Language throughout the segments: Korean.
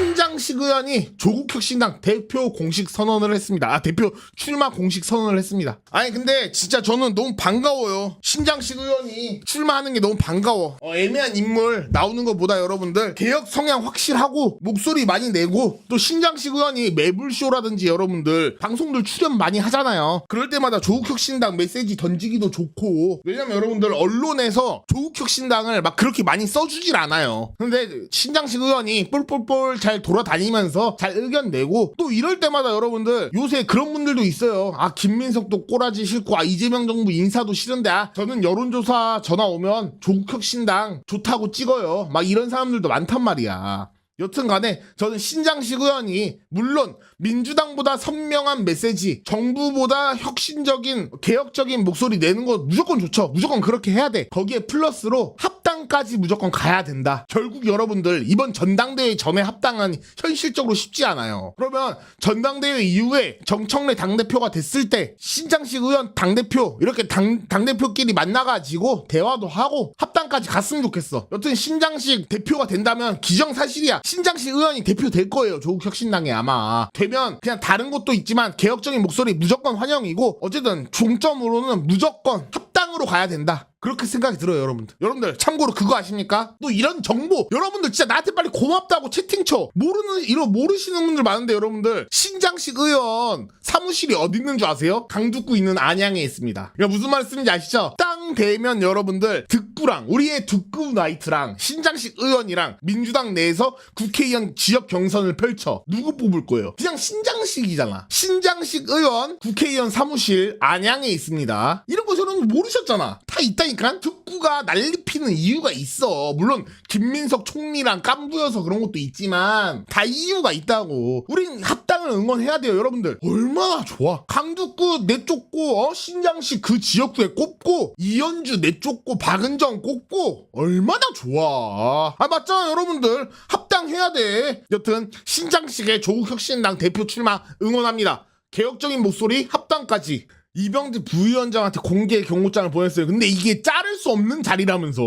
신장식 의원이 조국혁신당 대표 공식 선언을 했습니다. 대표 출마 공식 선언을 했습니다. 아니 근데 진짜 저는 너무 반가워요. 신장식 의원이 출마하는 게 너무 반가워. 애매한 인물 나오는 것보다 여러분들 개혁 성향 확실하고 목소리 많이 내고, 또 신장식 의원이 매불쇼라든지 여러분들 방송들 출연 많이 하잖아요. 그럴 때마다 조국혁신당 메시지 던지기도 좋고, 왜냐면 여러분들 언론에서 조국혁신당을 막 그렇게 많이 써주질 않아요. 근데 신장식 의원이 뿔뿔뿔 잘 돌아다니면서 잘 의견 내고, 또 이럴 때마다 여러분들 요새 그런 분들도 있어요. 김민석도 꼬라지 싫고 이재명 정부 인사도 싫은데 저는 여론조사 전화 오면 조국혁신당 좋다고 찍어요. 막 이런 사람들도 많단 말이야. 여튼 간에 저는 신장식 의원이 물론 민주당보다 선명한 메시지, 정부보다 혁신적인 개혁적인 목소리 내는 거 무조건 좋죠. 무조건 그렇게 해야 돼. 거기에 플러스로 합당까지 무조건 가야 된다. 결국 여러분들 이번 전당대회 전에 합당은 현실적으로 쉽지 않아요. 그러면 전당대회 이후에 정청래 당대표가 됐을 때 신장식 의원 당대표 이렇게 당대표끼리 만나가지고 대화도 하고 합당까지 갔으면 좋겠어. 여튼 신장식 대표가 된다면 기정사실이야. 신장식 의원이 대표 될 거예요. 조국혁신당에 아마. 되면 그냥 다른 것도 있지만 개혁적인 목소리 무조건 환영이고, 어쨌든 종점으로는 무조건 합당으로 가야 된다. 그렇게 생각이 들어요, 여러분들. 여러분들 참고로 그거 아십니까? 또 이런 정보 여러분들 진짜 나한테 빨리 고맙다고 채팅 쳐. 모르시는 분들 많은데 여러분들, 신장식 의원 사무실이 어디 있는 줄 아세요? 강북구 있는 안양에 있습니다. 그러니까 무슨 말씀인지 아시죠? 땅 되면 여러분들 득구랑 우리의 득구 나이트랑 신장식 의원이랑 민주당 내에서 국회의원 지역 경선을 펼쳐. 누구 뽑을 거예요? 그냥 신장식이잖아. 신장식 의원 국회의원 사무실 안양에 있습니다. 이런 거 저는 모르셨잖아. 다 있다니까. 득구가 난리피는 이유가 있어. 물론 김민석 총리랑 깐부여서 그런 것도 있지만 다 이유가 있다고. 우린 합당을 응원해야 돼요, 여러분들. 얼마나 좋아. 강북구 내쫓고 신장식 그 지역구에 꼽고, 이현주 내쫓고 박은정 꼽고, 얼마나 좋아. 맞잖아 여러분들. 합당해야 돼. 여튼 신장식의 조국혁신당 대표 출마 응원합니다. 개혁적인 목소리 합당까지. 이병재 부위원장한테 공개 경고장을 보냈어요. 근데 이게 자를 수 없는 자리라면서.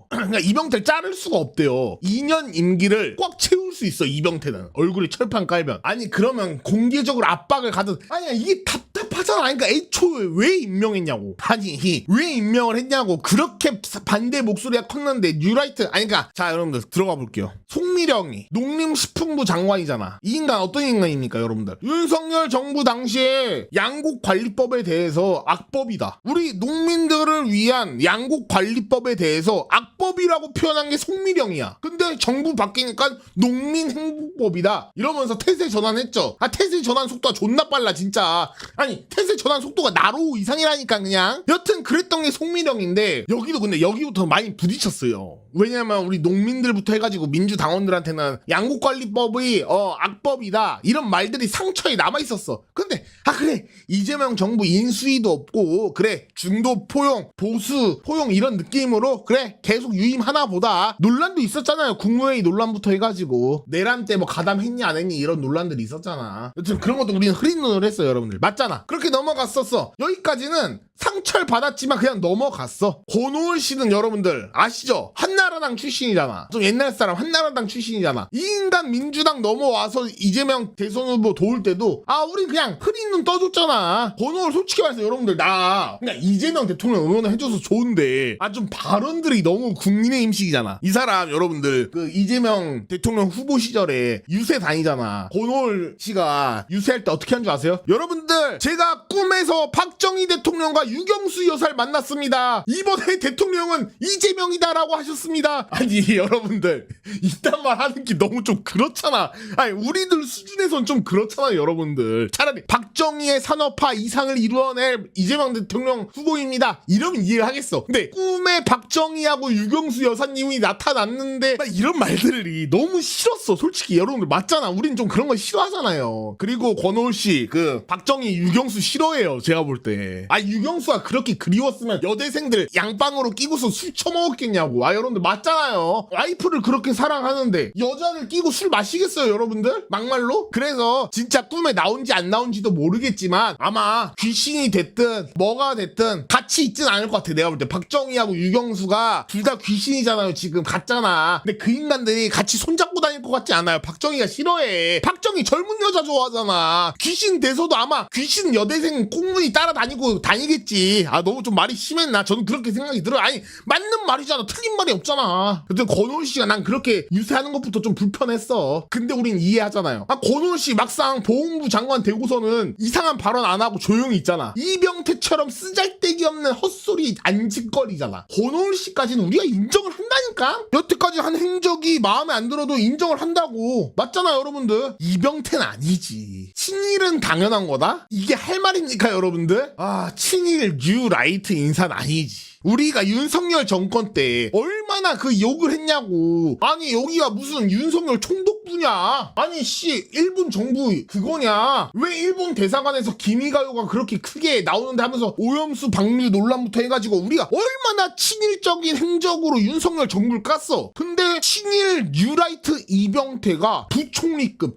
그러니까 이병태를 자를 수가 없대요. 2년 임기를 꽉 채울 수 있어, 이병태는. 얼굴에 철판 깔면. 아니 그러면 공개적으로 압박을 가든. 아니야, 이게 답답하잖아. 그러니까 애초에 왜 임명했냐고. 아니 왜 임명을 했냐고. 그렇게 반대 목소리가 컸는데 뉴라이트. 그러니까 자 여러분들 들어가 볼게요. 송미령이 농림식품부 장관이잖아. 이 인간 어떤 인간입니까 여러분들? 윤석열 정부 당시에 양곡관리법에 대해서 악법이다. 우리 농민들을 위한 양곡관리법에 대해서 악법이라고 표현한 게 송미령이야. 근데 정부 바뀌니까 농민행복법이다 이러면서 태세 전환했죠. 태세 전환 속도가 존나 빨라 진짜. 아니 태세 전환 속도가 나로 이상이라니까 그냥. 여튼 그랬던 게 송미령인데, 근데 여기부터 많이 부딪혔어요. 왜냐면 우리 농민들부터 해가지고 민주당원들한테는 양곡관리법이 악법이다 이런 말들이 상처에 남아있었어. 근데 그래 이재명 정부 인수위도 없고, 그래 중도 포용 보수 포용 이런 느낌으로 그래 계속 유임하나 보다. 논란도 있었잖아요. 국무회의 논란부터 해가지고 내란 때 뭐 가담했니 안 했니 이런 논란들이 있었잖아. 여튼 그런 것도 우리는 흐린 눈을 했어요 여러분들. 맞잖아. 그렇게 넘어갔었어. 여기까지는 상처를 받았지만 그냥 넘어갔어. 권오을 씨는 여러분들 아시죠? 한나라당 출신이잖아. 좀 옛날 사람 한나라당 출신이잖아. 이 인간 민주당 넘어와서 이재명 대선 후보 도울 때도 우린 그냥 흐린 눈 떠줬잖아. 권오을 솔직히 말해서 여러분들 그러니까 이재명 대통령 응원을 해줘서 좋은데 좀 발언들이 너무 국민의힘식이잖아. 이 사람 여러분들 그 이재명 대통령 후보 시절에 유세 다니잖아. 권오을 씨가 유세할 때 어떻게 한 줄 아세요? 여러분들 제가 꿈에서 박정희 대통령과 유경수 여사를 만났습니다. 이번에 대통령은 이재명이다라고 하셨습니다. 아니 여러분들 이딴 말 하는 게 너무 좀 그렇잖아. 아니 우리들 수준에선 좀 그렇잖아요 여러분들. 차라리 박정희의 산업화 이상을 이루어낼 이재명 대통령 후보입니다 이러면 이해를 하겠어. 근데 꿈에 박정희하고 유경수 여사님이 나타났는데 이런 말들이 너무 싫었어 솔직히. 여러분들 맞잖아. 우린 좀 그런 거 싫어하잖아요. 그리고 권오을 씨 그 박정희 유경수 싫어해요 제가 볼 때. 유경수 유영수가 그렇게 그리웠으면 여대생들 양빵으로 끼고서 술 처먹었겠냐고. 아 여러분들 맞잖아요. 와이프를 그렇게 사랑하는데 여자를 끼고 술 마시겠어요 여러분들? 막말로? 그래서 진짜 꿈에 나온지 안 나온지도 모르겠지만 아마 귀신이 됐든 뭐가 됐든 같이 있진 않을 것 같아. 내가 볼 때 박정희하고 유경수가 둘 다 귀신이잖아요. 지금 같잖아. 근데 그 인간들이 같이 손잡고 다닐 것 같지 않아요. 박정희가 싫어해. 박정희 젊은 여자 좋아하잖아. 귀신 돼서도 아마 귀신 여대생 꽁무니 따라다니고 다니겠지. 아 너무 좀 말이 심했나? 저는 그렇게 생각이 들어요. 아니 맞는 말이잖아. 틀린 말이 없잖아. 여튼 권오훈 씨가 난 그렇게 유세하는 것부터 좀 불편했어. 근데 우린 이해하잖아요. 아 권오훈 씨 막상 보훈부 장관 되고서는 이상한 발언 안 하고 조용히 있잖아. 이병태처럼 쓰잘데기 없는 헛소리 안 짓거리잖아. 권오훈 씨까지는 우리가 인정을 한다니까? 여태까지 한 행적이 마음에 안 들어도 인정을 한다고. 맞잖아 여러분들. 이병태는 아니지. 친일은 당연한 거다? 이게 할 말입니까 여러분들? 아 친일 뉴 라이트 인사는 아니지. 우리가 윤석열 정권 때 얼마나 그 욕을 했냐고. 아니 여기가 무슨 윤석열 총독부냐. 아니 씨 일본 정부 그거냐. 왜 일본 대사관에서 기미가요가 그렇게 크게 나오는데 하면서 오염수 방류 논란부터 해가지고 우리가 얼마나 친일적인 행적으로 윤석열 정부를 깠어. 근데 친일 뉴라이트 이병태가 부총리급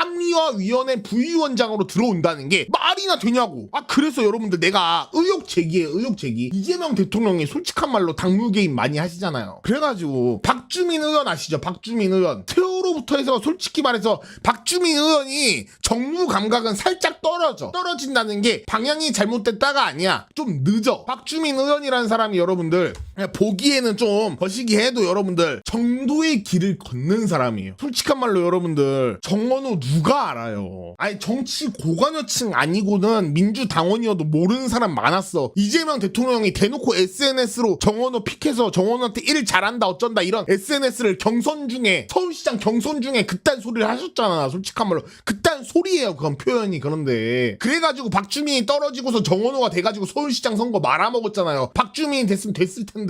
규제합리화위원회 부위원장으로 들어온다는 게 말이나 되냐고. 아 그래서 여러분들 내가 의혹 제기해. 의혹 제기. 이재명 대통령이 솔직한 말로 당무 개입 많이 하시잖아요. 그래가지고 박주민 의원 아시죠? 박주민 의원 세월호부터 해서 솔직히 말해서 박주민 의원이 정무 감각은 살짝 떨어진다는 게 방향이 잘못됐다가 아니야. 좀 늦어. 박주민 의원이라는 사람이 여러분들 그냥 보기에는 좀 거시기해도 여러분들 정도의 길을 걷는 사람이에요. 솔직한 말로 여러분들 정원호 누가 알아요. 아니 정치 고관여층 아니고는 민주당원이어도 모르는 사람 많았어. 이재명 대통령이 대놓고 SNS로 정원호 픽해서 정원호한테 일 잘한다 어쩐다 이런 SNS를 경선 중에 서울시장 경선 중에 그딴 소리를 하셨잖아. 솔직한 말로 그딴 소리예요. 그건 표현이. 그런데 그래가지고 박주민이 떨어지고서 정원호가 돼가지고 서울시장 선거 말아먹었잖아요. 박주민이 됐으면 됐을 텐데.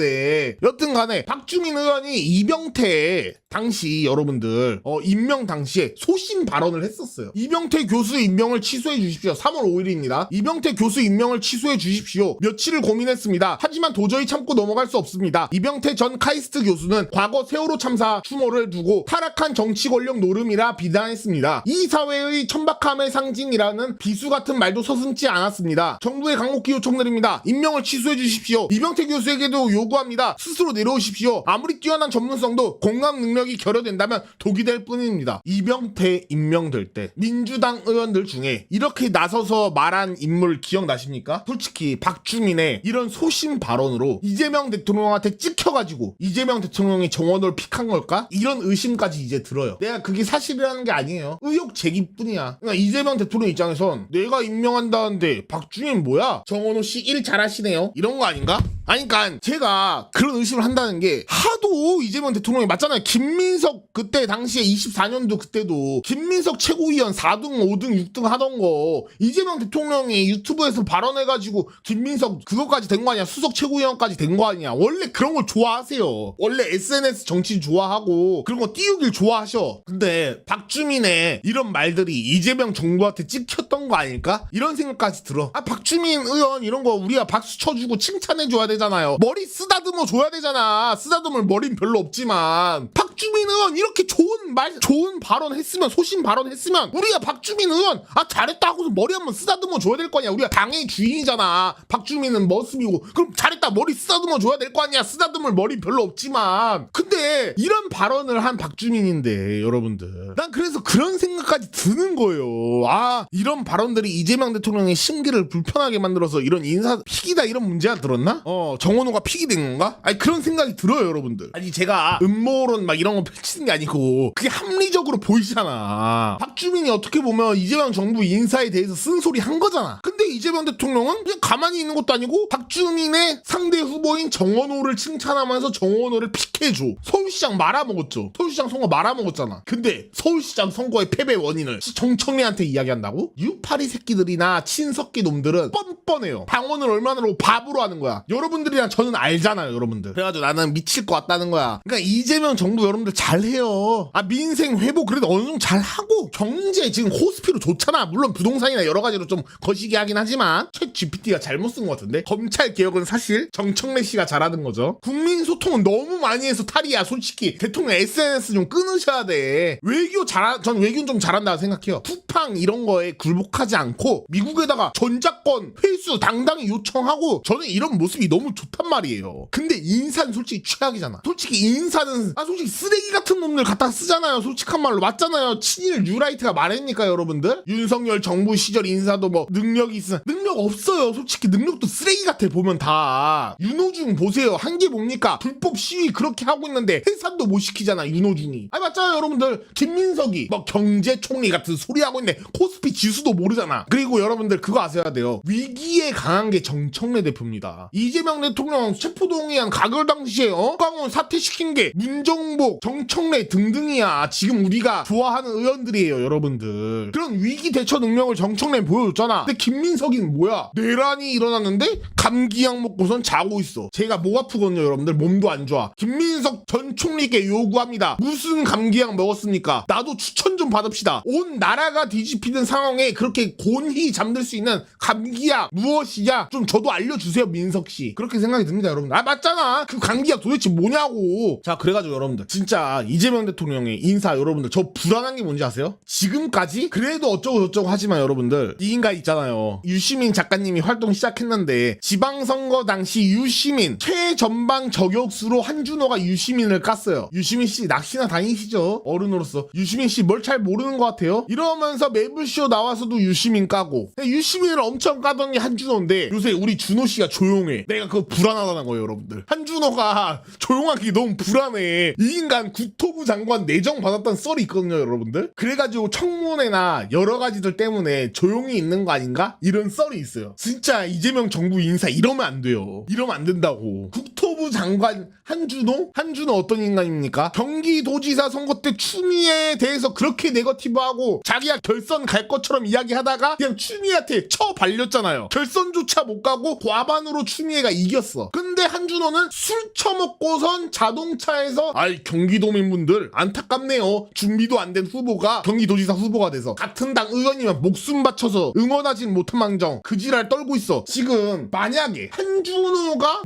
여튼 간에 박주민 의원이 이병태 당시 여러분들 임명 당시에 소신 발언을 했었어요. 이병태 교수 임명을 취소해 주십시오. 3월 5일입니다. 이병태 교수 임명을 취소해 주십시오. 며칠을 고민했습니다. 하지만 도저히 참고 넘어갈 수 없습니다. 이병태 전 카이스트 교수는 과거 세월호 참사 추모를 두고 타락한 정치 권력 노름이라 비난했습니다. 이 사회의 천박함의 상징이라는 비수 같은 말도 서슴지 않았습니다. 정부의 강력히 요청드립니다. 임명을 취소해 주십시오. 이병태 교수에게도 요구합니다. 스스로 내려오십시오. 아무리 뛰어난 전문성도 공감 능력이 결여된다면 독이 될 뿐입니다. 이병태 임명될 때 민주당 의원들 중에 이렇게 나서서 말한 인물 기억나십니까? 솔직히 박주민의 이런 소신 발언으로 이재명 대통령한테 찍혀가지고 이재명 대통령이 정원호를 픽한 걸까? 이런 의심까지 이제 들어요. 내가 그게 사실이라는 게 아니에요. 의혹 제기뿐이야. 그러니까 이재명 대통령 입장에선 내가 임명한다는데 박주민 뭐야? 정원호 씨 일 잘하시네요. 이런 거 아닌가? 아니 그러니까 제가 그런 의심을 한다는 게 하도 이재명 대통령이 맞잖아요. 김민석 그때 당시에 24년도 그때도 김민석 최고위원 4등 5등 6등 하던 거 이재명 대통령이 유튜브에서 발언해가지고 김민석 그거까지 된 거 아니야. 수석 최고위원까지 된 거 아니야. 원래 그런 걸 좋아하세요. 원래 SNS 정치 좋아하고 그런 거 띄우길 좋아하셔. 근데 박주민의 이런 말들이 이재명 정부한테 찍혔던 거 아닐까? 이런 생각까지 들어. 아 박주민 의원 이런 거 우리가 박수 쳐주고 칭찬해줘야 되잖아요. 머리 쓰다듬어 줘야 되잖아. 쓰다듬을 머리는 별로 없지만 박주민 의원 이렇게 좋은 발언 했으면 소신 발언 했으면 우리가 박주민 의원 잘했다 하고서 머리 한번 쓰다듬어 줘야 될 거 아니야. 우리가 당의 주인이잖아. 박주민은 머슴이고 그럼 잘했다 머리 쓰다듬어 줘야 될 거 아니야. 쓰다듬을 머리 별로 없지만 근데 이런 발언을 한 박주민인데 여러분들 난 그래서 그런 생각까지 드는 거예요. 아 이런 발언들이 이재명 대통령의 심기를 불편하게 만들어서 이런 인사 픽이다 이런 문제가 들었나? 정원호가 픽이 된 건가? 아니 그런 생각이 들어요 여러분들. 아니 제가 음모론 막 이런 거 펼치는 게 아니고 그게 합리적으로 보이잖아. 박주민이 어떻게 보면 이재명 정부 인사에 대해서 쓴소리 한 거잖아. 근데 이재명 대통령은 그냥 가만히 있는 것도 아니고 박주민의 상대 후보인 정원호를 칭찬하면서 정원호를 픽해줘. 서울시장 말아먹었죠. 서울시장 선거 말아먹었잖아. 근데 서울시장 선거에 패배 실패의 원인을 정청래한테 이야기한다고? 유파리 새끼들이나 친석기 놈들은 뻔뻔해요. 방언을 얼마나 밥으로 하는 거야. 여러분들이랑 저는 알잖아요, 여러분들. 그래가지고 나는 미칠 것 같다는 거야. 그러니까 이재명 정부 여러분들 잘해요. 민생 회복 그래도 어느 정도 잘하고, 경제 지금 호스피로 좋잖아. 물론 부동산이나 여러 가지로 좀 거시기 하긴 하지만 챗 GPT가 잘못 쓴 것 같은데, 검찰 개혁은 사실 정청래 씨가 잘하는 거죠. 국민 소통은 너무 많이 해서 탈이야. 솔직히 대통령 SNS 좀 끊으셔야 돼. 전 외교는 좀 잘한다고 생각해요. 쿠팡 이런 거에 굴복하지 않고 미국에다가 전작권 회수 당당히 요청하고, 저는 이런 모습이 너무 좋단 말이에요. 근데 인사는 솔직히 최악이잖아. 솔직히 인사는 솔직히 쓰레기 같은 놈들 갖다 쓰잖아요. 솔직한 말로. 맞잖아요. 친일 뉴라이트가 말했니까 여러분들. 윤석열 정부 시절 인사도 뭐 능력이 있으나 능력 없어요. 솔직히 능력도 쓰레기 같아. 보면 다. 윤호중 보세요. 한 게 뭡니까? 불법 시위 그렇게 하고 있는데 해산도 못 시키잖아, 윤호중이. 맞잖아요 여러분들. 김민석이 뭐 경제총리 같은 소리 하고 있는데 코스피 지수도 모르잖아. 그리고 여러분들 그거 아셔야 돼요. 위기에 강한 게 정청래 대표입니다. 이재명 대통령 체포동의안 가결 당시에 강원 사퇴시킨 게 문정복, 정청래 등등이야. 지금 우리가 좋아하는 의원들이에요, 여러분들. 그런 위기 대처 능력을 정청래 보여줬잖아. 근데 김민석이는 뭐야? 뇌란이 일어났는데 감기약 먹고선 자고 있어. 제가 목 아프거든요, 여러분들. 몸도 안 좋아. 김민석 전 총리께 요구합니다. 무슨 감기약 먹었습니까? 나도 추천 좀 받읍시다. 온 나라가 뒤집히는 상황에 그렇게 곤히 잠들 수 있는 감기약 무엇이냐? 좀 저도 알려주세요, 민석씨. 그렇게 생각이 듭니다, 여러분들. 맞잖아. 그 감기약 도대체 뭐냐고. 자, 그래가지고 여러분들 진짜 이재명 대통령의 인사, 여러분들 저 불안한 게 뭔지 아세요? 지금까지 그래도 어쩌고 저쩌고 하지만 여러분들, 이 인간 있잖아요. 유시민 작가님이 활동 시작했는데 지방선거 당시 유시민 최전방 저격수로 한준호가 유시민을 깠어요. 유시민씨 낚시나 다니시죠, 어른으로서. 유시민씨 뭘 잘 모르는 것 같아요? 이러면서 매블쇼 나와서도 유시민 까고, 유시민을 엄청 까더니 한준호인데 요새 우리 준호씨가 조용해. 내가 그거 불안하다는 거예요, 여러분들. 한준호가 조용하기 너무 불안해. 이 인간 국토부 장관 내정 받았던 썰이 있거든요, 여러분들. 그래가지고 청문회나 여러 가지들 때문에 조용히 있는 거 아닌가? 이런 썰이 있어요. 진짜 이재명 정부 인사 이러면 안 돼요. 이러면 안 된다고. 국토부 장관 한준호? 한준호 어떤 인간입니까? 경기도지사 선거 때 추미애에 대해서 그렇게 네거티브하고 자기가 결선 갈 것처럼 이야기하다가 그냥 추미애한테 처발렸잖아요. 결선조차 못 가고 과반으로 추미애가 이겼어. 근데 한준호는 술 처먹고선 자동차에서 경기도민분들 안타깝네요. 준비도 안 된 후보가 경기도지사 후보가 돼서 같은 당 의원이면 목숨 바쳐서 응원하진 못한 망정 그 지랄 떨고 있어. 지금 만약에 한준호가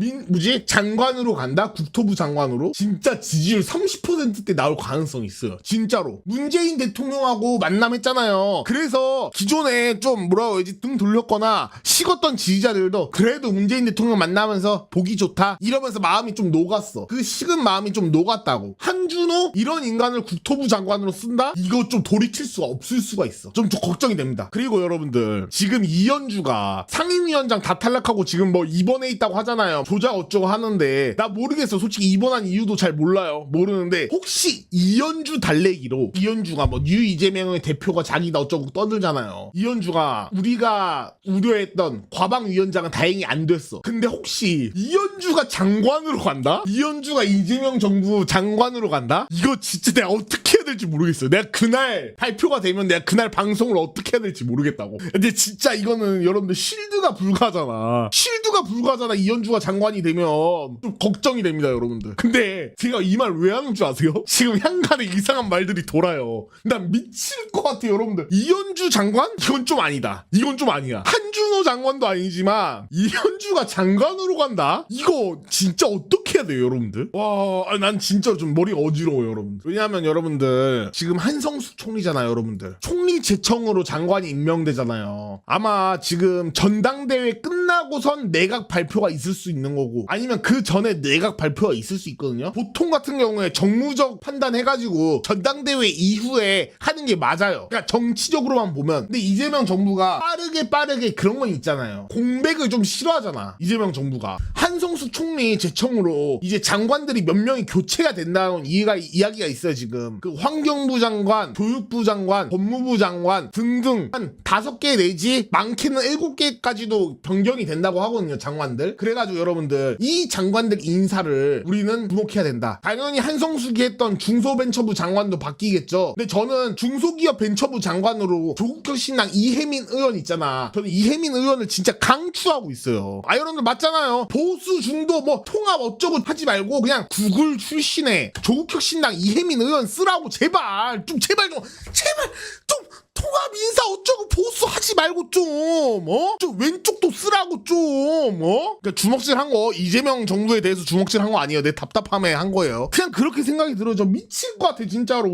장관으로 간다? 국토부 장관으로? 진짜 지지율 30%대 나올 가능성이 있어요. 진짜로. 문재인 대통령하고 만남했잖아요. 그래서 기존에 좀 뭐라고 해야지 등 돌렸거나 식었던 지지자들도 그래도 문재인 대통령 만나면서 보기 좋다 이러면서 마음이 좀 녹았어. 그 식은 마음이 좀 녹았다고. 한준호? 이런 인간을 국토부 장관으로 쓴다? 이거 좀 돌이킬 수가 없을 수가 있어. 좀 걱정이 됩니다. 그리고 여러분들 지금 이현주가 상임위원장 다 탈락하고 지금 뭐 입원해 있다고 하잖아요. 조작 어쩌고 하는데 나 모르겠어. 솔직히 입원한 이유도 잘 몰라요. 모르는데 혹시 이현주 달래기로 이현주가 뭐 뉴 이재명의 대표가 자기다 어쩌고 떠들잖아요. 이현주가 우리가 우려했던 과방위원장은 다행히 안 됐어. 근데 혹시 이현주가 장관으로 간다? 이현주가 이재명 정부 장관으로 간다? 이거 진짜 내가 어떻게 해야 될지 모르겠어요. 내가 그날 발표가 되면 내가 그날 방송을 어떻게 해야 될지 모르겠다고. 근데 진짜 이거는 여러분들 쉴드가 불가하잖아. 이현주가 장관이 되면 좀 걱정이 됩니다, 여러분들. 근데 제가 이 말 왜 하는 줄 아세요? 지금 향간에 이상한 말들이 돌아요. 난 미칠 것 같아요, 여러분들. 이현주 장관? 이건 좀 아니다. 이건 좀 아니야. 한준호 장관도 아니지만 이현주가 장관으로 간다? 이거 진짜 어떻게 해야 돼요, 여러분들? 와, 난 진짜 좀 머리가 어지러워요, 여러분들. 왜냐하면 여러분들 지금 한성수 총리잖아요, 여러분들. 총리 제청으로 장관이 임명되잖아요. 아마 지금 전당대회 끝나고선 내각 발표가 있을 수 있는 거고, 아니면 그 전에 내각 발표가 있을 수 있거든요. 보통 같은 경우에 정무적 판단해가지고 전당대회 이후에 하는 게 맞아요. 그러니까 정치적으로만 보면. 근데 이재명 정부가 빠르게 그런 건 있잖아요. 공백을 좀 싫어하잖아, 이재명 정부가. 한성수 총리 제청으로 이제 장관들이 몇 명이 교체가 된다는 이야기가 있어요. 지금 그 환경부 장관, 교육부 장관, 법무부 장관 등등 한 5개 내지 많게는 7개까지도 변경이 된다고 하거든요, 장관들. 그래가지고 여러분들 이 장관들 인사를 우리는 주목해야 된다. 당연히 한성수기 했던 중소벤처부 장관도 바뀌겠죠. 근데 저는 중소기업 벤처부 장관으로 조국혁신당 이혜민 의원 있잖아. 저는 이혜민 의원을 진짜 강추하고 있어요. 아, 여러분들 맞잖아요. 보수 중도 뭐 통합 어쩌고 하지 말고 그냥 구글 출신의 조국혁신당 이혜민 의원 쓰라고. 제발 좀 통합 인사 어쩌고 보수 하지 말고 좀 왼쪽도 쓰라고 그러니까 주먹질한 거, 이재명 정부에 대해서 주먹질한 거 아니에요. 내 답답함에 한 거예요. 그냥 그렇게 생각이 들어. 저 미칠 것 같아 진짜로.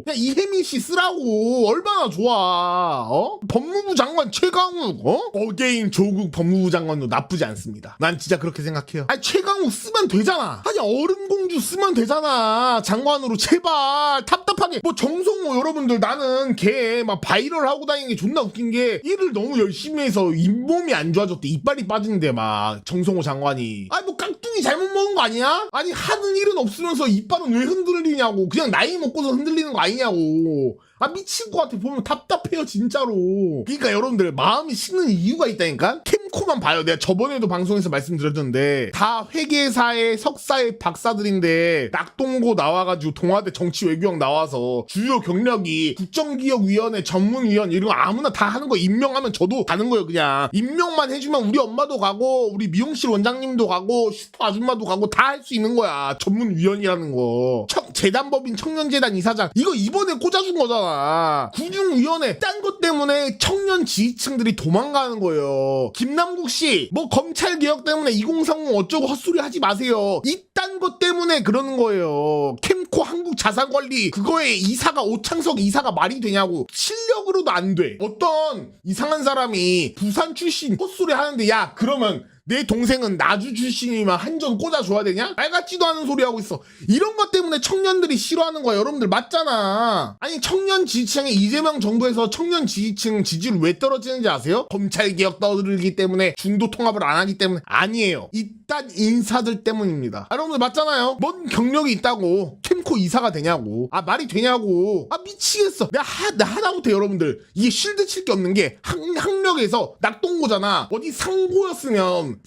그냥 이혜민 씨 쓰라고. 얼마나 좋아. 법무부 장관 최강욱 어게인 조국 법무부 장관도 나쁘지 않습니다. 난 진짜 그렇게 생각해요. 아니 최강욱 쓰면 되잖아. 아니 얼음공주 쓰면 되잖아. 장관으로 제발. 답답하게. 뭐 정성호 여러분들, 나는 걔 막 바이럴 하고 다니는 게 존나 웃긴 게 일을 너무 열심히 해서 잇몸이 안 좋아졌대. 이빨이 빠지는데 막 정성호 장관이. 아니 뭐 깍두기 잘못 먹은 거 아니야? 아니 하는 일은 없으면서 이빨은 왜 흔들리냐고. 그냥 나이 먹고서 흔들리는 거 아니냐고. 아 미칠 것 같아. 보면 답답해요 진짜로. 그러니까 여러분들 마음이 식는 이유가 있다니까. 캠코만 봐요. 내가 저번에도 방송에서 말씀드렸는데 다 회계사의 석사의 박사들인데 낙동고 나와가지고 동아대 정치외교학 나와서 주요 경력이 국정기억위원회 전문위원 이런 거 아무나 다 하는 거. 임명하면 저도 가는 거예요. 그냥 임명만 해주면 우리 엄마도 가고 우리 미용실 원장님도 가고 슈퍼 아줌마도 가고 다 할 수 있는 거야. 전문위원이라는 거. 재단법인 청년재단 이사장 이거 이번에 꽂아준 거잖아. 구중위원회 딴 것 때문에 청년 지지층들이 도망가는 거예요. 김남국 씨 뭐 검찰개혁 때문에 2030 어쩌고 헛소리 하지 마세요. 이딴 것 때문에 그러는 거예요. 캠코 한국자산관리 그거에 이사가 오창석 이사가 말이 되냐고. 실력으로도 안 돼. 어떤 이상한 사람이 부산 출신 헛소리 하는데 야 그러면 내 동생은 나주 출신이면 한전 꽂아줘야 되냐? 말 같지도 않은 소리 하고 있어. 이런 것 때문에 청년들이 싫어하는 거야. 여러분들 맞잖아. 아니 청년 지지층이 이재명 정부에서 청년 지지층 지지율 왜 떨어지는지 아세요? 검찰개혁 떠들기 때문에 중도 통합을 안 하기 때문에 아니에요. 이딴 인사들 때문입니다. 여러분들 맞잖아요. 뭔 경력이 있다고 캠코 이사가 되냐고. 아 말이 되냐고. 아 미치겠어. 나 하다못해 여러분들 이게 실드 칠 게 없는 게 학력에서 낙동고잖아. 어디 상고였으면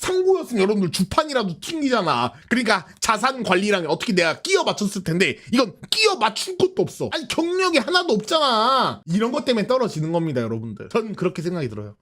여러분들 주판이라도 튕기잖아. 그러니까 자산 관리랑 어떻게 내가 끼워 맞췄을 텐데 이건 끼워 맞출 것도 없어. 아니 경력이 하나도 없잖아. 이런 것 때문에 떨어지는 겁니다 여러분들. 전 그렇게 생각이 들어요.